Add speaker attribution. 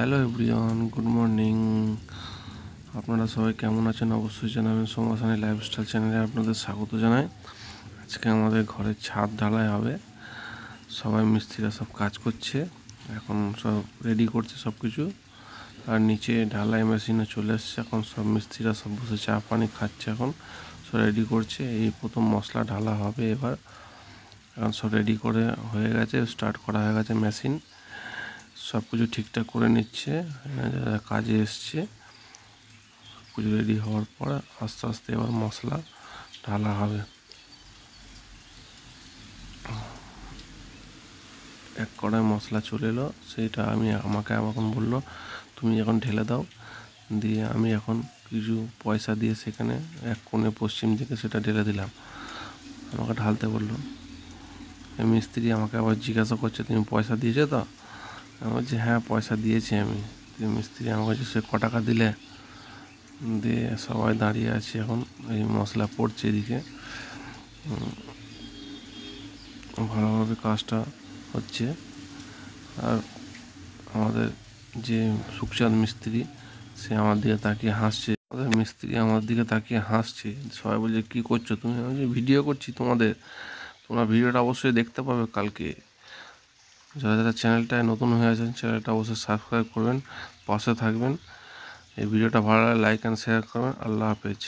Speaker 1: Hello everyone, good morning. আপনারা সবাই কেমন আছেন অবশ্যই জানাবেন। সোমাসানি লাইফস্টাইল চ্যানেলে আপনাদের স্বাগত জানাই। আজকে আমাদের ঘরের ছাদ ঢালাই হবে। সবাই মিস্ত্রিরা সব কাজ করছে, এখন সব রেডি করছে সব কিছু। আর নিচে ঢালাই মেশিনে চলে এসছে, এখন সব মিস্ত্রিরা সব বসে চা পানি খাচ্ছে, এখন সব রেডি করছে। এই প্রথম মশলা ঢালা হবে এবার। এখন সব রেডি করে হয়ে গেছে, স্টার্ট করা হয়ে গেছে মেশিন। সব কিছু ঠিকঠাক করে নিচ্ছে যারা কাজে এসছে। পুজো রেডি হওয়ার পর আস্তে আস্তে এবার মশলা ঢালা হবে। এক কড়াই মশলা চলে এলো, সেইটা আমাকে এখন বললো তুমি এখন ঢেলে দাও। দিয়ে আমি এখন কিছু পয়সা দিয়ে সেখানে এক কোণে পশ্চিম দিকে সেটা ঢেলে দিলাম। আমাকে ঢালতে বললো। মিস্ত্রি আমাকে আবার জিজ্ঞাসা করছে তুমি পয়সা দিয়েছো তো? আমি বলছি হ্যাঁ পয়সা দিয়েছি আমি। মিস্ত্রি আমাকে বলছে সে ক টাকা দিলে? দিয়ে সবাই দাঁড়িয়ে আছে, এখন এই মশলা পড়ছে এদিকে। ভালোভাবে কাজটা হচ্ছে। আর আমাদের যে সুখচাঁদ মিস্ত্রি, সে আমার দিকে তাকিয়ে হাসছে। আমাদের মিস্ত্রি আমার দিকে তাকিয়ে হাসছে। সবাই বলছে কী করছো তুমি? আমি যে ভিডিও করছি তোমাদের, তোমরা ভিডিওটা অবশ্যই দেখতে পাবে কালকে। যারা যারা চ্যানেলটায় নতুন হয়ে আছেন চ্যানেলটা অবশ্যই সাবস্ক্রাইব করবেন, পাশে থাকবেন। এই ভিডিওটা ভালো লাগলে লাইক অ্যান্ড শেয়ার করবেন। আল্লাহ হাফেজ।